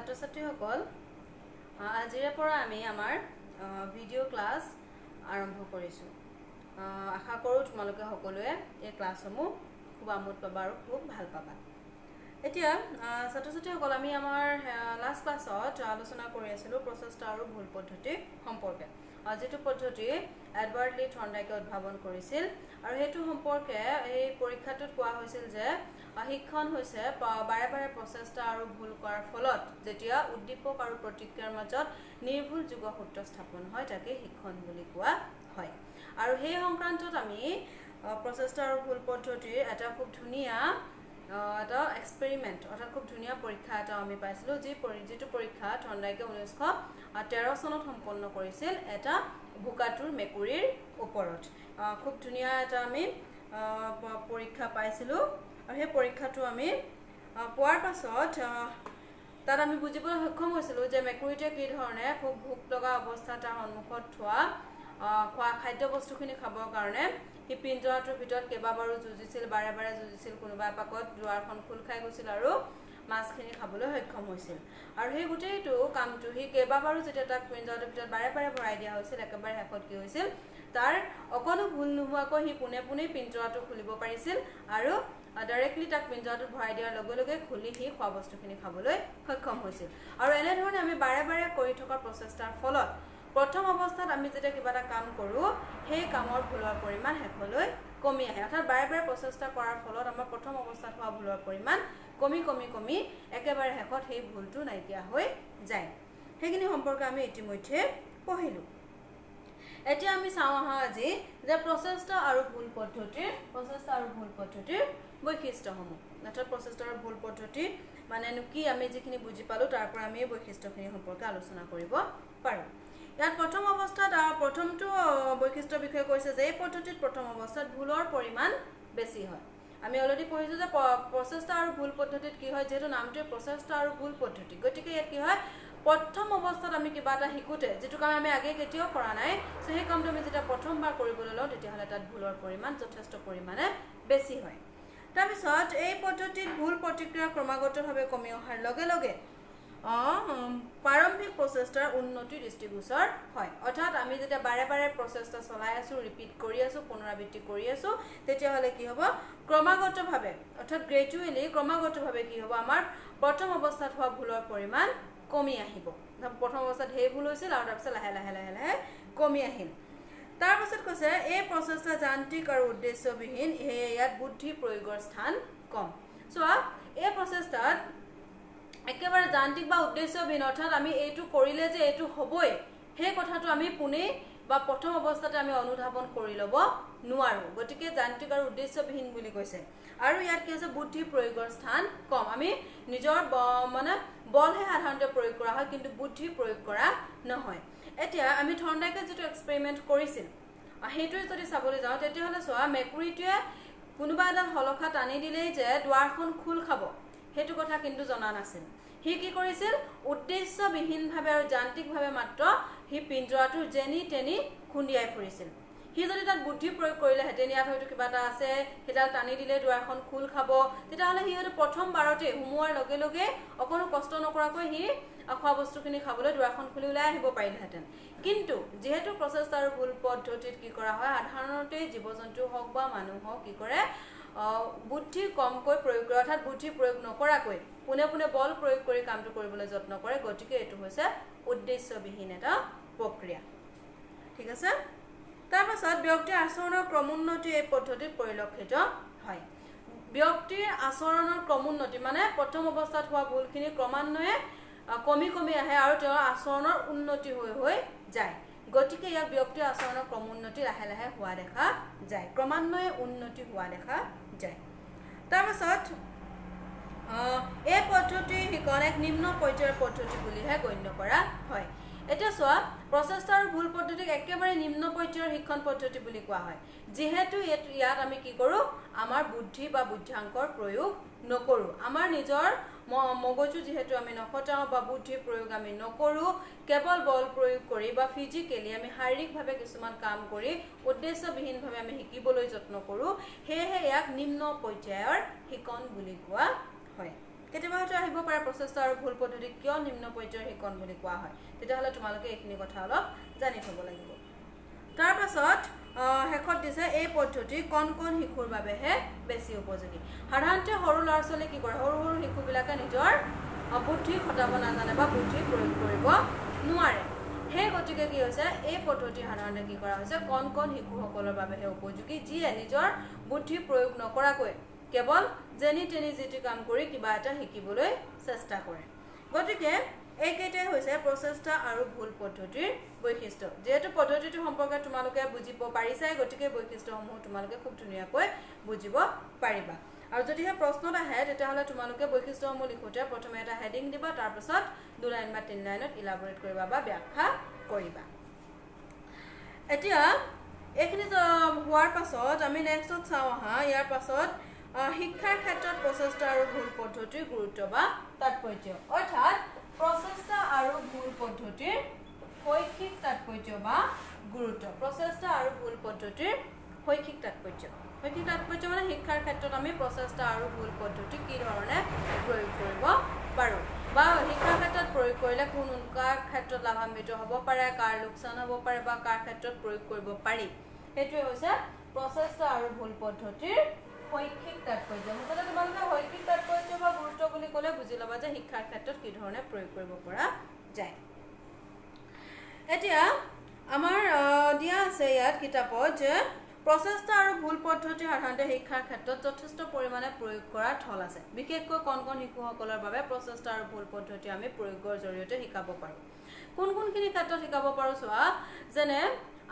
ছাত্ৰ ছাত্ৰীসকল আজিৰে পৰা আমি আমাৰ ভিডিঅ' ক্লাছ আৰম্ভ কৰিছোঁ। আশা কৰোঁ তোমালোকে সকলোৱে এই ক্লাছসমূহ খুব আমোদ পাবা আৰু খুব ভাল পাবা। এতিয়া ছাত্ৰ ছাত্ৰীসকল আমি আমাৰ লাষ্ট ক্লাছত আলোচনা কৰি আছিলোঁ প্ৰচেষ্টা আৰু ভুল পদ্ধতি সম্পৰ্কে। যিটো পদ্ধতি এডৱাৰ্ড লি থৰ্নডাইকে উদ্ভাৱন কৰিছিল আৰু সেইটো সম্পৰ্কে এই পৰীক্ষাটোত কোৱা হৈছিল যে শিক্ষণ হৈছে বাৰে বাৰে প্ৰচেষ্টা আৰু ভুল কৰাৰ ফলত যেতিয়া উদ্দীপক আৰু প্ৰতিক্ৰিয়াৰ মাজত নিৰ্ভুল যোগসূত্ৰ স্থাপন হয় তাকে শিক্ষণ বুলি কোৱা হয়। আৰু সেই সংক্ৰান্তত আমি প্ৰচেষ্টা আৰু ভুল পদ্ধতিৰ এটা খুব ধুনীয়া এটা এক্সপেৰিমেণ্ট অৰ্থাৎ খুব ধুনীয়া পৰীক্ষা এটা আমি পাইছিলোঁ যিটো পৰীক্ষা থৰ্নডাইকে 1913 চনত সম্পন্ন কৰিছিল এটা ভোকাতুৰ মেকুৰীৰ ওপৰত। খুব ধুনীয়া এটা আমি পৰীক্ষা পাইছিলোঁ আৰু সেই পৰীক্ষাটো আমি পোৱাৰ পাছত তাত আমি বুজিবলৈ সক্ষম হৈছিলোঁ যে মেকুৰীটোৱে কি ধৰণে খুব ভোক লগা অৱস্থাত তাৰ সন্মুখত খোৱা খাদ্যবস্তুখিনি খাবৰ কাৰণে সি পিঞ্জৰাটোৰ ভিতৰত কেইবাবাৰো যুঁজিছিল, বাৰে বাৰে যুঁজিছিল, কোনোবা এপাকত দুৱাৰখন খোল খাই গৈছিল আৰু মাছখিনি খাবলৈ সক্ষম হৈছিল। আৰু সেই গোটেইটো কামটো সি কেইবাবাৰো যেতিয়া তাক পিঞ্জৰাটোৰ ভিতৰত বাৰে বাৰে ভৰাই দিয়া হৈছিল, একেবাৰে শেষত কি হৈছিল তাৰ অকণো ভুল নোহোৱাকৈ সি পোনে পোনেই পিঞ্জৰাটো খুলিব পাৰিছিল আৰু ডাইৰেক্টলি তাক পিঞ্জৰাটোত ভৰাই দিয়াৰ লগে লগে খুলি সি খোৱা বস্তুখিনি খাবলৈ সক্ষম হৈছিল। আৰু এনেধৰণে আমি বাৰে বাৰে কৰি থকা প্ৰচেষ্টাৰ ফলত প্ৰথম অৱস্থাত আমি যেতিয়া কিবা এটা কাম কৰোঁ সেই কামৰ ভুলৰ পৰিমাণ শেষলৈ কমি আহে। অৰ্থাৎ বাৰে বাৰে প্ৰচেষ্টা কৰাৰ ফলত আমাৰ প্ৰথম অৱস্থাত হোৱা ভুলৰ পৰিমাণ কমি একেবাৰে শেষত সেই ভুলটো নাইকিয়া হৈ যায়। সেইখিনি সম্পৰ্কে আমি ইতিমধ্যে পঢ়িলোঁ। এতিয়া আমি চাওঁ আহা আজি যে প্ৰচেষ্টা আৰু ভুল পদ্ধতিৰ বৈশিষ্ট্যসমূহ। অৰ্থাৎ প্ৰচেষ্টা আৰু ভুল পদ্ধতি মানেনো কি আমি যিখিনি বুজি পালোঁ তাৰ পৰা আমি এই বৈশিষ্ট্যখিনি সম্পৰ্কে আলোচনা কৰিব পাৰোঁ। ইয়াত প্ৰথম অৱস্থাত প্ৰথমটো বৈশিষ্ট্যৰ বিষয়ে কৈছে যে এই পদ্ধতিত প্ৰথম অৱস্থাত ভুলৰ পৰিমাণ বেছি হয়। আমি অলৰেডি পঢ়িছোঁ যে প্ৰচেষ্টা আৰু ভুল পদ্ধতিত কি হয়, যিহেতু নামটোৱে প্ৰচেষ্টা আৰু ভুল পদ্ধতি, গতিকে ইয়াত কি হয় প্ৰথম অৱস্থাত আমি কিবা এটা শিকোঁতে যিটো কাম আমি আগে কেতিয়াও কৰা নাই, সেই কামটো আমি যেতিয়া প্ৰথমবাৰ কৰিবলৈ লওঁ তেতিয়াহ'লে তাত ভুলৰ পৰিমাণ যথেষ্ট পৰিমাণে বেছি হয়। তাৰপিছত এই পদ্ধতিত ভুল প্ৰতিক্ৰিয়া ক্ৰমাগতভাৱে কমি অহাৰ লগে লগে প্ৰাৰম্ভিক প্ৰচেষ্টাৰ উন্নতি দৃষ্টিগোচৰ হয়। অৰ্থাৎ আমি যেতিয়া বাৰে বাৰে প্ৰচেষ্টা চলাই আছোঁ, ৰিপিট কৰি আছোঁ, পুনৰাবৃত্তি কৰি আছোঁ, তেতিয়াহ'লে কি হ'ব ক্ৰমাগতভাৱে অৰ্থাৎ ক্ৰমাগতভাৱে কি হ'ব আমাৰ প্ৰথম অৱস্থাত হোৱা ভুলৰ পৰিমাণ কমি আহিব। প্ৰথম অৱস্থাত সেই ভুল হৈছিল আৰু তাৰপিছত লাহে লাহে কমি আহিল। তাৰপাছত কৈছে এই প্ৰচেষ্টা যান্ত্ৰিক আৰু উদ্দেশ্যবিহীন, সেয়ে ইয়াত বুদ্ধি প্ৰয়োগৰ স্থান কম। চোৱা এই প্ৰচেষ্টাত একেবাৰে যান্ত্ৰিক বা উদ্দেশ্যবিহীন, অৰ্থাৎ আমি এইটো কৰিলে যে এইটো হ'বই সেই কথাটো আমি পোনেই বা প্ৰথম অৱস্থাতে আমি অনুধাৱন কৰি ল'ব নোৱাৰোঁ। গতিকে যান্ত্ৰিক আৰু উদ্দেশ্যবিহীন বুলি কৈছে। আৰু ইয়াত কি হৈছে বুদ্ধি প্ৰয়োগৰ স্থান কম। আমি নিজৰ বলহে সাধাৰণতে প্ৰয়োগ কৰা হয়, কিন্তু বুদ্ধি প্ৰয়োগ কৰা নহয়। এতিয়া আমি থৰ্নডাইকে যিটো এক্সপেৰিমেণ্ট কৰিছিল সেইটোৱে যদি চাবলৈ যাওঁ তেতিয়াহ'লে চোৱা মেকুৰীটোৱে কোনোবা এডাল শলখা টানি দিলেই যে দুৱাৰখন খোল খাব সেইটো কথা কিন্তু জনা নাছিল। সি কি কৰিছিল উদ্দেশ্যবিহীনভাৱে আৰু যান্ত্ৰিকভাৱে মাত্ৰ সি পিঞ্জৰাটো যেনি তেনি খুন্দিয়াই ফুৰিছিল। সি যদি তাত বুদ্ধি প্ৰয়োগ কৰিলেহেঁতেন, ইয়াত হয়তো কিবা এটা আছে সেইডাল টানি দিলে দুৱাৰখন খোল খাব, তেতিয়াহ'লে সি হয়তো প্ৰথমবাৰতে সোমোৱাৰ লগে লগে অকণো কষ্ট নকৰাকৈ সি খোৱা বস্তুখিনি খাবলৈ দুৱাৰখন খুলি ওলাই আহিব পাৰিলেহেঁতেন। কিন্তু যিহেতু প্ৰচেষ্টা আৰু ভুল পদ্ধতিত কি কৰা হয়, সাধাৰণতে জীৱ জন্তু হওক বা মানুহ হওক কি কৰে বুদ্ধি কমকৈ প্ৰয়োগ কৰে, অৰ্থাৎ বুদ্ধি প্ৰয়োগ নকৰাকৈ পোনে পোনে বল প্ৰয়োগ কৰি কামটো কৰিবলৈ যত্ন কৰে। গতিকে এইটো হৈছে উদ্দেশ্যবিহীন এটা প্ৰক্ৰিয়া। ঠিক আছে। তাৰপাছত ব্যক্তিৰ আচৰণৰ ক্ৰমোন্নতি এই পদ্ধতিত পৰিলক্ষিত হয়। ব্যক্তিৰ আচৰণৰ ক্ৰমোন্নতি মানে প্ৰথম অৱস্থাত হোৱা ভুলখিনি ক্ৰমান্বয়ে কমি আহে আৰু তেওঁৰ আচৰণৰ উন্নতি হৈ যায়। গতিকে ইয়াক ব্যক্তিৰ আচৰণৰ ক্ৰমোন্নতি লাহে লাহে হোৱা দেখা যায়, ক্ৰমান্বয়ে উন্নতি হোৱা দেখা যায়। তাৰপাছত এই পদ্ধতি শিকন এক নিম্ন পৰ্যায়ৰ পদ্ধতি বুলিহে গণ্য কৰা হয়। এতিয়া চোৱা প্ৰচেষ্টা আৰু ভুল পদ্ধতিক একেবাৰে নিম্ন পৰ্যায়ৰ শিক্ষণ পদ্ধতি বুলি কোৱা হয়, যিহেতু ইয়াত আমি কি কৰোঁ আমাৰ বুদ্ধি বা বুদ্ধাংকৰ প্ৰয়োগ নকৰোঁ। আমাৰ নিজৰ মগজু যিহেতু আমি নখটাওঁ বা বুদ্ধি প্ৰয়োগ আমি নকৰোঁ, কেৱল বল প্ৰয়োগ কৰি বা ফিজিকেলি আমি শাৰীৰিকভাৱে কিছুমান কাম কৰি উদ্দেশ্যবিহীনভাৱে আমি শিকিবলৈ যত্ন কৰোঁ, সেয়েহে ইয়াক নিম্ন পৰ্যায়ৰ শিকণ বুলি কোৱা হয়। কেতিয়াবা হয়তো আহিব পাৰে প্ৰচেষ্টা আৰু ভুল পদ্ধতি কিয় নিম্ন পৰ্যায়ৰ শিকন বুলি কোৱা হয় তেতিয়াহ'লে তোমালোকে এইখিনি কথা অলপ জানি থ'ব লাগিব তাৰ পাছত হেকত দিছে এই পদ্ধতি কোন শিশুৰ বাবেহে বেছি উপযোগী সাধাৰণতে সৰু ল'ৰা ছোৱালী কি কৰে সৰু শিশুবিলাকে নিজৰ বুদ্ধি খটাব নাজানে বা বুদ্ধি প্ৰয়োগ কৰিব নোৱাৰে সেই গতিকে কি হৈছে এই পদ্ধতি সাধাৰণতে কি কৰা হৈছে কোন শিশুসকলৰ বাবেহে উপযোগী যিয়ে নিজৰ বুদ্ধি প্ৰয়োগ নকৰাকৈ কেৱল যেনি তেনি যিটি কাম কৰি কিবা এটা শিকিবলৈ চেষ্টা কৰে গতিকে এইকেইটাই হৈছে প্ৰচেষ্টা আৰু ভুল পদ্ধতিৰ বৈশিষ্ট্য যেহেতু পদ্ধতিটো সম্পৰ্কে তোমালোকে বুজিব পাৰিছাই গতিকে বৈশিষ্ট্যসমূহ তোমালোকে খুব ধুনীয়াকৈ বুজিব পাৰিবা আৰু যদিহে প্ৰশ্নত আহে তেতিয়াহ'লে তোমালোকে বৈশিষ্ট্যসমূহ লিখোঁতে প্ৰথমে এটা হেডিং দিবা তাৰপিছত 2 লাইন বা 3 লাইনত ইলাবৰেট কৰিবা বা ব্যাখ্যা কৰিবা এতিয়া এইখিনি হোৱাৰ পাছত আমি নেক্সটত চাওঁ আহা ইয়াৰ পাছত শিক্ষাৰ ক্ষেত্ৰত প্ৰচেষ্টা আৰু ভুল পদ্ধতিৰ গুৰুত্ব বা তাৎপৰ্য অৰ্থাৎ প্ৰচেষ্টা আৰু ভুল পদ্ধতিৰ শৈক্ষিক তাৎপৰ্য বা গুৰুত্ব প্ৰচেষ্টা আৰু ভুল পদ্ধতিৰ শৈক্ষিক তাৎপৰ্য মানে শিক্ষাৰ ক্ষেত্ৰত আমি প্ৰচেষ্টা আৰু ভুল পদ্ধতি কি ধৰণে প্ৰয়োগ কৰিব পাৰোঁ বা শিক্ষাৰ ক্ষেত্ৰত প্ৰয়োগ কৰিলে কোন ক্ষেত্ৰত লাভান্বিত হ'ব পাৰে কাৰ লোকচান হ'ব পাৰে বা কাৰ ক্ষেত্ৰত প্ৰয়োগ কৰিব পাৰি সেইটোৱে হৈছে প্ৰচেষ্টা আৰু ভুল পদ্ধতিৰ শৈক্ষিক তাৎপৰ্য মুঠতে তোমালোকে শৈক্ষিক তাৎপৰ্য বা গুৰুত্ব বুলি ক'লে বুজি ল'বা যে শিক্ষাৰ ক্ষেত্ৰত কি ধৰণে প্ৰয়োগ কৰিব পৰা যায় এতিয়া আমাৰ দিয়া আছে ইয়াত কিতাপত যে প্ৰচেষ্টা আৰু ভুল পদ্ধতি সাধাৰণতে শিক্ষাৰ ক্ষেত্ৰত যথেষ্ট পৰিমাণে প্ৰয়োগ কৰাৰ থল আছে বিশেষকৈ কোন শিশুসকলৰ বাবে প্ৰচেষ্টা আৰু ভুল পদ্ধতি আমি প্ৰয়োগৰ জৰিয়তে শিকাব পাৰোঁ কোনখিনি ক্ষেত্ৰত শিকাব পাৰোঁ চোৱা যেনে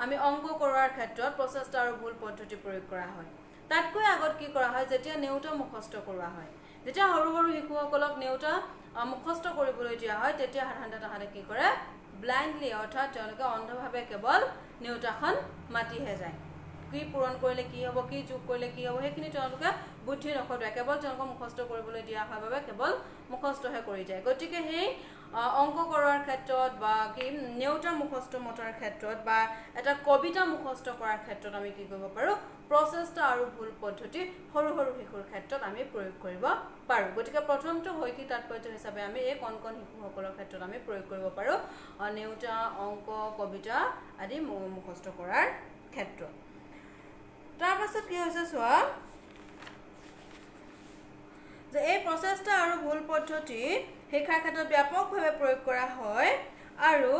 আমি অংক কৰোৱাৰ ক্ষেত্ৰত প্ৰচেষ্টা আৰু ভুল পদ্ধতি প্ৰয়োগ কৰা হয় তাতকৈ আগত কি কৰা হয় যেতিয়া নেউতা মুখস্থ কৰোৱা হয় যেতিয়া সৰু শিশুসকলক নেউতা মুখস্থ কৰিবলৈ দিয়া হয় তেতিয়া সাধাৰণতে তাহাঁতে কি কৰে ব্লাইণ্ডলি অৰ্থাৎ তেওঁলোকে অন্ধভাৱে কেৱল নেউতাখন মাতিহে যায় কি পূৰণ কৰিলে কি হ'ব কি যোগ কৰিলে কি হ'ব সেইখিনি তেওঁলোকে বুদ্ধি নখটুৱায় কেৱল তেওঁলোকক মুখস্থ কৰিবলৈ দিয়া হয় বাবে কেৱল মুখস্থহে কৰি যায় গতিকে সেই অংক কৰোৱাৰ ক্ষেত্ৰত বা কি নেউতা মুখস্থ মতাৰ ক্ষেত্ৰত বা এটা কবিতা মুখস্থ কৰাৰ ক্ষেত্ৰত আমি কি কৰিব পাৰোঁ প্ৰচেষ্টা আৰু ভুল পদ্ধতি সৰু শিশুৰ ক্ষেত্ৰত আমি প্ৰয়োগ কৰিব পাৰোঁ গতিকে প্ৰথমটো শৈক্ষিক তাৎপৰ্য হিচাপে আমি এই কোন শিশুসকলৰ ক্ষেত্ৰত আমি প্ৰয়োগ কৰিব পাৰোঁ নেউতা অংক কবিতা আদি মুখস্থ কৰাৰ ক্ষেত্ৰত তাৰ পাছত কি হৈছে চোৱা যে এই প্ৰচেষ্টা আৰু ভুল পদ্ধতি শিক্ষাৰ ক্ষেত্ৰত ব্যাপকভাৱে প্ৰয়োগ কৰা হয় আৰু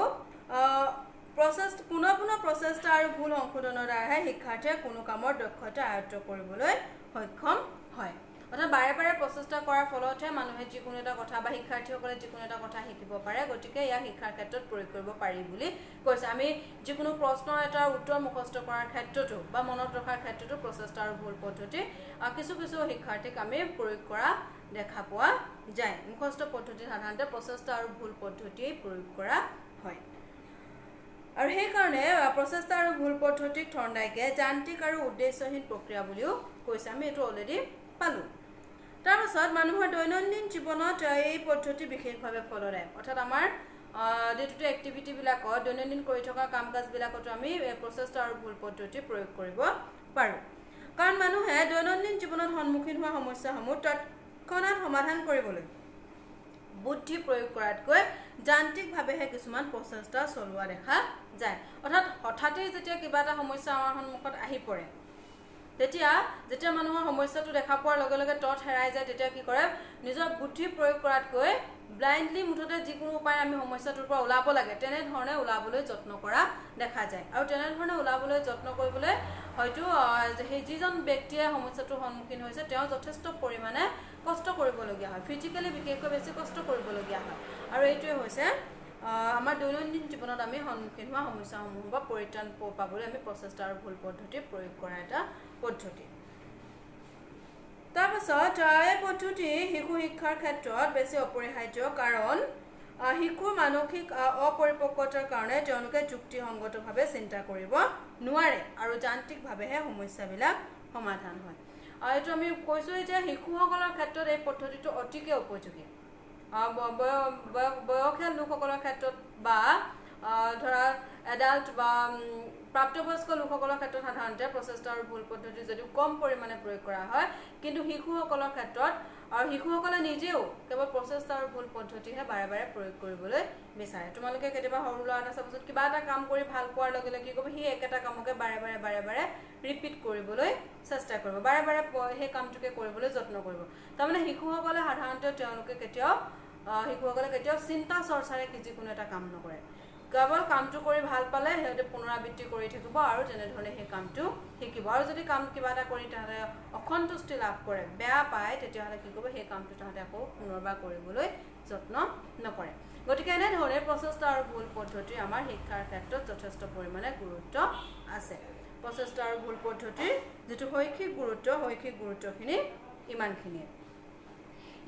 পুনৰ প্ৰচেষ্টা আৰু ভুল সংশোধনৰ দ্বাৰাহে শিক্ষাৰ্থীয়ে কোনো কামৰ দক্ষতা আয়ত্ত কৰিবলৈ সক্ষম হয় অৰ্থাৎ বাৰে প্ৰচেষ্টা কৰাৰ ফলতহে মানুহে যিকোনো এটা কথা বা শিক্ষাৰ্থীসকলে যিকোনো এটা কথা শিকিব পাৰে গতিকে ইয়াক শিক্ষাৰ ক্ষেত্ৰত প্ৰয়োগ কৰিব পাৰি বুলি কৈছে আমি যিকোনো প্ৰশ্নৰ এটা উত্তৰ মুখস্থ কৰাৰ ক্ষেত্ৰতো বা মনত ৰখাৰ ক্ষেত্ৰতো প্ৰচেষ্টা আৰু ভুল পদ্ধতি কিছু শিক্ষাৰ্থীক আমি প্ৰয়োগ কৰা দেখা পোৱা যায় মুখস্থ পদ্ধতি সাধাৰণতে প্ৰচেষ্টা আৰু ভুল পদ্ধতিয়ে প্ৰয়োগ কৰা হয় আৰু সেইকাৰণে প্ৰচেষ্টা আৰু ভুল পদ্ধতিক থৰ্ণডাইকে যান্ত্ৰিক আৰু উদ্দেশ্যহীন প্ৰক্ৰিয়া বুলিও কৈছে আমি এইটো অলৰেডি পালোঁ তাৰ পাছত মানুহৰ দৈনন্দিন জীৱনত এই পদ্ধতি বিশেষভাৱে ফলদায়ক অৰ্থাৎ আমাৰ ডে টু ডে এক্টিভিটিবিলাকত দৈনন্দিন কৰি থকা কাম কাজবিলাকতো আমি প্ৰচেষ্টা আৰু ভুল পদ্ধতি প্ৰয়োগ কৰিব পাৰোঁ কাৰণ মানুহে দৈনন্দিন জীৱনত সন্মুখীন হোৱা সমস্যাসমূহ তৎক্ষণাৎ সমাধান কৰিবলৈ বুদ্ধি প্ৰয়োগ কৰাতকৈ যান্ত্ৰিকভাৱেহে কিছুমান প্ৰচেষ্টা চলোৱা দেখা যায় অৰ্থাৎ হঠাতেই যেতিয়া কিবা এটা সমস্যা আমাৰ সন্মুখত আহি পৰে যেতিয়া মানুহৰ সমস্যাটো দেখা পোৱাৰ লগে লগে তত হেৰাই যায় তেতিয়া কি কৰে নিজৰ বুদ্ধি প্ৰয়োগ কৰাতকৈ ব্লাইণ্ডলি মুঠতে যিকোনো উপায় আমি সমস্যাটোৰ পৰা ওলাব লাগে তেনেধৰণে ওলাবলৈ যত্ন কৰা দেখা যায় আৰু তেনেধৰণে ওলাবলৈ যত্ন কৰিবলৈ হয়তো সেই যিজন ব্যক্তিয়ে সমস্যাটোৰ সন্মুখীন হৈছে তেওঁ যথেষ্ট পৰিমাণে কষ্ট কৰিবলগীয়া হয় ফিজিকেলি বিশেষকৈ বেছি কষ্ট কৰিবলগীয়া হয় আৰু এইটোৱে হৈছে আমাৰ দৈনন্দিন জীৱনত আমি সন্মুখীন হোৱা সমস্যাসমূহ বা পৰিত্ৰাণ পাবলৈ আমি প্ৰচেষ্টা আৰু ভুল পদ্ধতি প্ৰয়োগ কৰা এটা পদ্ধতি তাৰ পাছত এই পদ্ধতি শিশু শিক্ষাৰ ক্ষেত্ৰত বেছি অপৰিহাৰ্য কাৰণ শিশুৰ মানসিক অপৰিপক্কতাৰ কাৰণে তেওঁলোকে যুক্তিসংগতভাৱে চিন্তা কৰিব নোৱাৰে আৰু যান্ত্ৰিকভাৱেহে সমস্যাবিলাক সমাধান হয় এইটো আমি কৈছোঁই যে শিশুসকলৰ ক্ষেত্ৰত এই পদ্ধতিটো অতিকে উপযোগী বয়সীয়াল লোকসকলৰ ক্ষেত্ৰত বা ধৰা এডাল্ট বা প্ৰাপ্তবয়স্ক লোকসকলৰ ক্ষেত্ৰত সাধাৰণতে প্ৰচেষ্টা আৰু ভুল পদ্ধতি যদিও কম পৰিমাণে প্ৰয়োগ কৰা হয় কিন্তু শিশুসকলৰ ক্ষেত্ৰত আৰু শিশুসকলে নিজেও কেৱল প্ৰচেষ্টা আৰু ভুল পদ্ধতিহে বাৰে বাৰে প্ৰয়োগ কৰিবলৈ বিচাৰে তোমালোকে কেতিয়াবা সৰু ল'ৰা এটা চাবচোন কিবা এটা কাম কৰি ভাল পোৱাৰ লগে লগে কি কৰিব সি একেটা কামকে বাৰে বাৰে ৰিপিট কৰিবলৈ চেষ্টা কৰিব বাৰে বাৰে সেই কামটোকে কৰিবলৈ যত্ন কৰিব তাৰমানে শিশুসকলে সাধাৰণতে তেওঁলোকে কেতিয়াও চিন্তা চৰ্চাৰে যিকোনো এটা কাম নকৰে কেৱল কামটো কৰি ভাল পালে সিহঁতে পুনৰাবৃত্তি কৰি থাকিব আৰু তেনেধৰণে সেই কামটো শিকিব আৰু যদি কাম কিবা এটা কৰি তাহলে অসন্তুষ্টি লাভ কৰে বেয়া পায় তেতিয়াহ'লে কি কৰিব সেই কামটো তাহতে আকৌ পুনৰবাৰ কৰিবলৈ যত্ন নকৰে গতিকে এনেধৰণে প্ৰচেষ্টা আৰু ভুল পদ্ধতি আমাৰ শিক্ষাৰ ক্ষেত্ৰত যথেষ্ট পৰিমাণে গুৰুত্ব আছে প্ৰচেষ্টা আৰু ভুল পদ্ধতিৰ যেটো শৈক্ষিক গুৰুত্বখিনি ইমানখিনিয়ে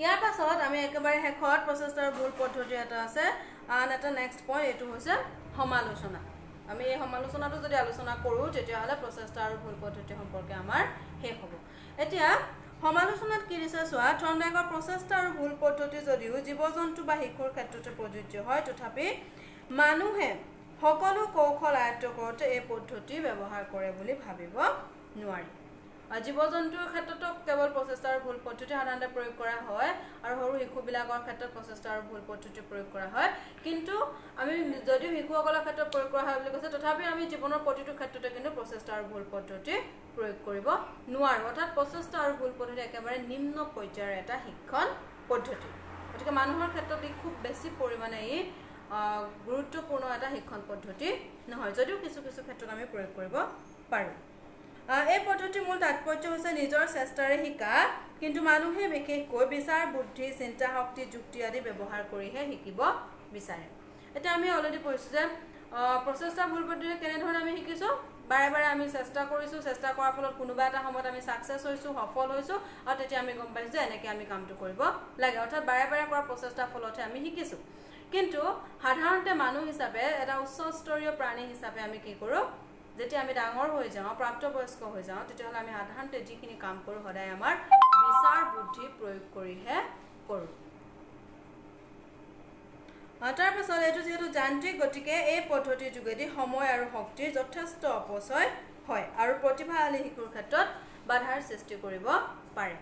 ইয়াৰ পাছত আমি একেবাৰে শেষত প্ৰচেষ্টা আৰু ভুল পদ্ধতি এটা আছে আন এটা নেক্সট পইণ্ট এইটো হৈছে সমালোচনা আমি এই সমালোচনাটো যদি আলোচনা কৰোঁ তেতিয়াহ'লে প্ৰচেষ্টা আৰু ভুল পদ্ধতি সম্পৰ্কে আমাৰ শেষ হ'ব এতিয়া সমালোচনাত কি দিছে চোৱা থৰ্নডাইকৰ প্ৰচেষ্টা আৰু ভুল পদ্ধতি যদিও জীৱ-জন্তু বা শিশুৰ ক্ষেত্ৰতে প্ৰযোজ্য হয় তথাপি মানুহে সকলো কৌশল আয়ত্ত কৰোঁতে এই পদ্ধতি ব্যৱহাৰ কৰে বুলি ভাবিব নোৱাৰি জীৱ-জন্তুৰ ক্ষেত্ৰতো কেৱল প্ৰচেষ্টা আৰু ভুল পদ্ধতি সাধাৰণতে প্ৰয়োগ কৰা হয় আৰু সৰু শিশুবিলাকৰ ক্ষেত্ৰত প্ৰচেষ্টা আৰু ভুল পদ্ধতি প্ৰয়োগ কৰা হয় কিন্তু আমি যদিও শিশুসকলৰ ক্ষেত্ৰত প্ৰয়োগ কৰা হয় বুলি কৈছে তথাপি আমি জীৱনৰ প্ৰতিটো ক্ষেত্ৰতে কিন্তু প্ৰচেষ্টা আৰু ভুল পদ্ধতি প্ৰয়োগ কৰিব নোৱাৰোঁ অৰ্থাৎ প্ৰচেষ্টা আৰু ভুল পদ্ধতি একেবাৰে নিম্ন পৰ্যায়ৰ এটা শিক্ষণ পদ্ধতি গতিকে মানুহৰ ক্ষেত্ৰত ই খুব বেছি পৰিমাণে ই গুৰুত্বপূৰ্ণ এটা শিক্ষণ পদ্ধতি নহয় যদিও কিছু ক্ষেত্ৰত আমি প্ৰয়োগ কৰিব পাৰোঁ এই পদ্ধতিৰ মূল তাৎপৰ্য হৈছে নিজৰ চেষ্টাৰে শিকা কিন্তু মানুহে বিশেষকৈ বিচাৰ বুদ্ধি চিন্তা শক্তি যুক্তি আদি ব্যৱহাৰ কৰিহে শিকিব বিচাৰে এতিয়া আমি অলৰেডি পঢ়িছোঁ যে প্ৰচেষ্টা ভুল পদ্ধতি কেনেধৰণে আমি শিকিছোঁ বাৰে বাৰে আমি চেষ্টা কৰিছোঁ চেষ্টা কৰাৰ ফলত কোনোবা এটা সময়ত আমি ছাকচেছ হৈছোঁ সফল হৈছোঁ আৰু তেতিয়া আমি গম পাইছোঁ যে এনেকৈ আমি কামটো কৰিব লাগে অৰ্থাৎ বাৰে বাৰে কৰা প্ৰচেষ্টাৰ ফলতহে আমি শিকিছোঁ কিন্তু সাধাৰণতে মানুহ হিচাপে এটা উচ্চস্তৰীয় প্ৰাণী হিচাপে আমি কি কৰোঁ যেতিয়া আমি ডাঙৰ হৈ যাওঁ প্ৰাপ্তবয়স্ক হৈ যাওঁ তেতিয়াহ'লে আমি সাধাৰণতে যিখিনি কাম কৰোঁ সদায় আমাৰ বিচাৰ বুদ্ধি প্ৰয়োগ কৰিহে কৰোঁ তাৰপাছত এইটো যিহেতু যান্ত্ৰিক গতিকে এই পদ্ধতিৰ যোগেদি সময় আৰু শক্তিৰ যথেষ্ট অপচয় হয় আৰু প্ৰতিভাশালী শিশুৰ ক্ষেত্ৰত বাধাৰ সৃষ্টি কৰিব পাৰে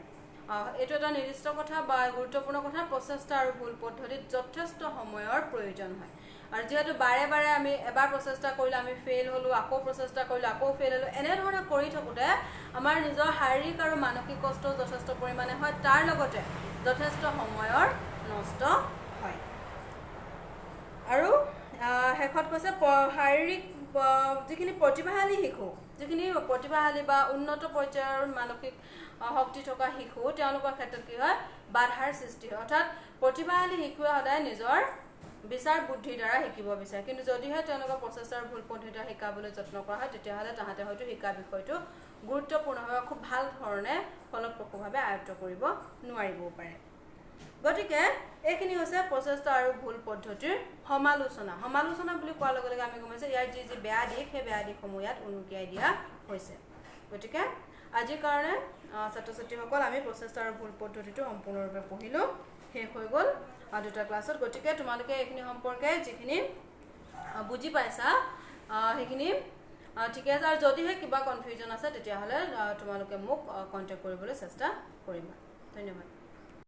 এইটো এটা নিৰ্দিষ্ট কথা বা গুৰুত্বপূৰ্ণ কথা প্ৰচেষ্টা আৰু ভুল পদ্ধতিত যথেষ্ট সময়ৰ প্ৰয়োজন হয় আৰু যেহেতু বাৰে বাৰে আমি এবাৰ প্ৰচেষ্টা কৰিলে আমি ফেইল হ'লোঁ আকৌ প্ৰচেষ্টা কৰিলোঁ আকৌ ফেইল হ'লোঁ এনেধৰণে কৰি থাকোঁতে আমাৰ নিজৰ শাৰীৰিক আৰু মানসিক কষ্ট যথেষ্ট পৰিমাণে হয় তাৰ লগতে যথেষ্ট সময়ৰ নষ্ট হয় আৰু শেষত কৈছে শাৰীৰিক যিখিনি প্ৰতিভাশালী শিশু যিখিনি প্ৰতিভাশালী বা উন্নত পৰ্যায়ৰ মানসিক শক্তি থকা শিশু তেওঁলোকৰ ক্ষেত্ৰত কি হয় বাধাৰ সৃষ্টি হয় অৰ্থাৎ প্ৰতিভাশালী শিশুৱে সদায় নিজৰ বিচাৰ বুদ্ধিৰ দ্বাৰা শিকিব বিচাৰে কিন্তু যদিহে তেওঁলোকৰ প্ৰচেষ্টাৰ ভুল পদ্ধতিৰে শিকাবলৈ যত্ন কৰা হয় তেতিয়াহ'লে তাহাঁতে হয়তো শিকা বিষয়টো গুৰুত্বপূৰ্ণভাৱে খুব ভাল ধৰণে ফলপ্ৰসূভাৱে আয়ত্ত কৰিব নোৱাৰিবও পাৰে গতিকে এইখিনি হৈছে প্ৰচেষ্টা আৰু ভুল পদ্ধতিৰ সমালোচনা বুলি কোৱাৰ লগে লগে আমি গম পাইছোঁ ইয়াৰ যি বেয়া দিশ সেই বেয়া দিশসমূহ ইয়াত উনুকিয়াই দিয়া হৈছে গতিকে আজিৰ কাৰণে ছাত্ৰ ছাত্ৰীসকল আমি প্ৰচেষ্টা আৰু ভুল পদ্ধতিটো সম্পূৰ্ণৰূপে পঢ়িলোঁ শেষ হৈ গ'ল দুটা ক্লাছত গতিকে তোমালোকে এইখিনি সম্পৰ্কে যিখিনি বুজি পাইছা সেইখিনি ঠিকে আছে আৰু যদিহে কিবা কনফিউজন আছে তেতিয়াহ'লে তোমালোকে মোক কণ্টেক্ট কৰিবলৈ চেষ্টা কৰিবা ধন্যবাদ